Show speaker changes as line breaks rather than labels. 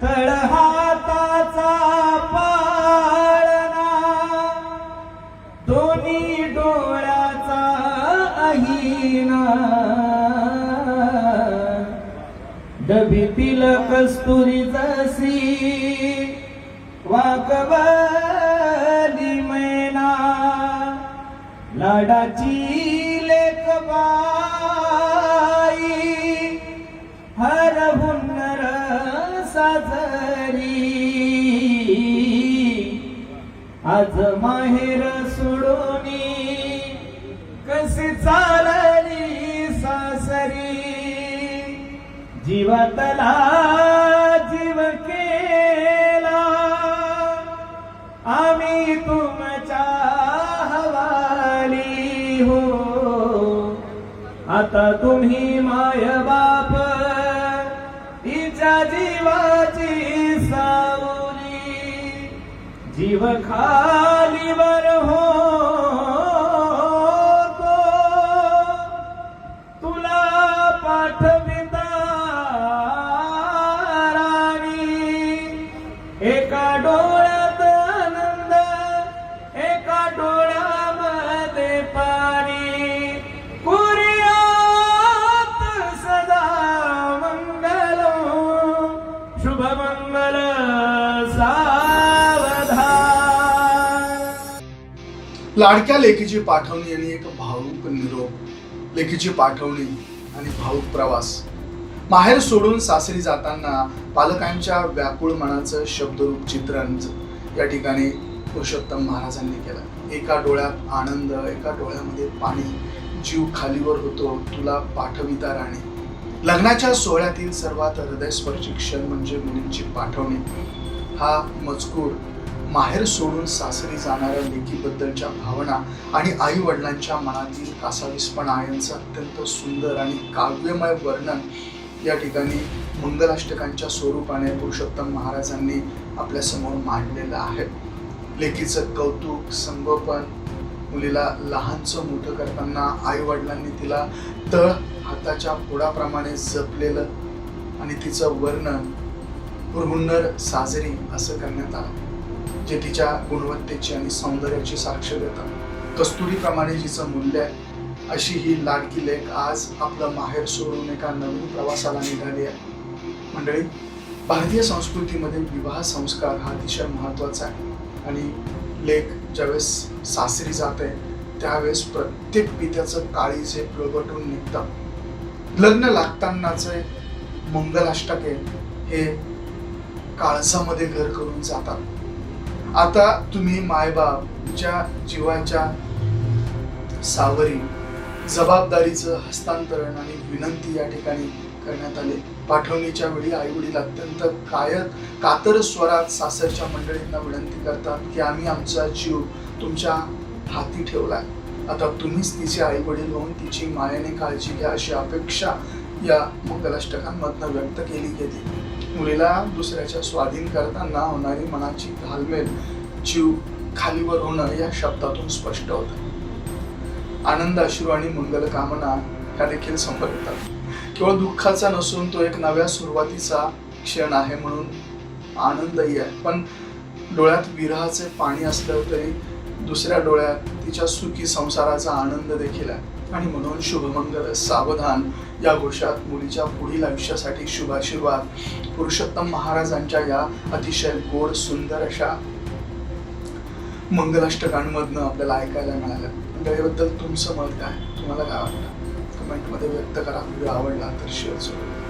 तळहाताचा पाळणा दोन्ही डोळ्याचा अहिना डबीतील कस्तुरी जशी वाकवली मैना लाडाची लेकबाई हरहुन साजरी आज माहेर सोडूनी कशी चालली सासरी जीवातला जीव केला आम्ही तुमच्या हवाली हो आता तुम्ही माय बाप तिच्या जीवाची सावली जीव खालीवर हो तुला पाठविता राणी एका डोळ्यात आनंद एका डोळ्यामध्ये पाणी कुर्यात सदा मंगल शुभ मंगल सावधान।
लाडक्या लेकीची पाठवणी आणि एक भावूक निरोप, लेकीची पाठवणी आणि भावूक प्रवास। माहेर सोडून सासरी जाताना पालकांच्या व्याकुळ मनाचं शब्दरूप चित्रण या ठिकाणी पुरुषोत्तम महाराजांनी केलं। एका डोळ्यात आनंद एका डोळ्यामध्ये पाणी, जीव खालीवर होतो तुला पाठविता राणी। लग्नाच्या सोहळ्यातील सर्वात हृदयस्पर्शी क्षण म्हणजे मुलींची पाठवणी। हा मजकूर माहेर सोडून सासरी जाणाऱ्या लेकीबद्दलच्या भावना आणि आई वडिलांच्या मनातील कासावीसपणा यांचं अत्यंत सुंदर आणि काव्यमय वर्णन या ठिकाणी मंगलाष्टकांच्या स्वरूपाने पुरुषोत्तम महाराजांनी आपल्या समोर मांडलेलं आहे। लेकीचं कौतुक, संगोपन, मुलीला लहानचं मोठं करताना आई वडिलांनी तिला तळ हाताच्या पोळाप्रमाणे जपलेलं आणि तिचं वर्णन पुरहुन्नर साजरी असं करण्यात आलं, जे तिच्या गुणवत्तेची आणि सौंदर्याची साक्ष देतात। कस्तुरीप्रमाणे जिचं मूल्य आहे अशी ही लाडकी लेक आज आपलं माहेर सोडून एका नवीन प्रवासाला निघाली आहे। मंडळी, भारतीय संस्कृतीमध्ये विवाह संस्कार हा अतिशय महत्त्वाचा आहे आणि लेक ज्यावेळेस सासरी जाते त्यावेळेस प्रत्येक पित्याचं काळीजे प्रगटून निघतं। लग्न लागतानाचे मंगलाष्टके हे काळजामध्ये घर करून जातात। आता तुम्ही मायबाप तुमच्या जीवाच्या सावरी जबाबदारीचं हस्तांतरण आणि विनंती या ठिकाणी करण्यात आली। पाठवणीच्या वेळी आई वडील अत्यंत कातर स्वरात सासरच्या मंडळींना विनंती करतात की आम्ही आमचा जीव तुमच्या हाती ठेवलाय, आता तुम्हीच तिचे आई वडील होऊन तिची मायाने काळजी घ्या अशी अपेक्षा या मंगलाष्टकांमधनं व्यक्त केली गेली। मुलीला दुसऱ्याच्या स्वाधीन करताना होणारी मनाची घालमेल, जीव खालीवर होणं या शब्दातून स्पष्ट होतं। आनंद, अश्रू आणि मंगल कामना ह्या देखील संपवितात। केवळ दुःखाचा नसून तो एक नव्या सुरुवातीचा क्षण आहे म्हणून आनंदही आहे। पण डोळ्यात विरहाचे पाणी असलं तरी दुसऱ्या डोळ्यात तिच्या सुखी संसाराचा आनंद देखील आहे आणि म्हणून शुभमंगल सावधान या घोषात मुलीच्या पुढील आयुष्यासाठी शुभाशीर्वाद पुरुषोत्तम महाराजांच्या या अतिशय गोड सुंदर अशा मंगलाष्टकांमधनं आपल्याला ऐकायला मिळालं। मंडळीबद्दल तुमचं मत काय, तुम्हाला काय वाटतं कमेंटमध्ये व्यक्त करा। व्हिडिओ आवडला तर शेअर करा।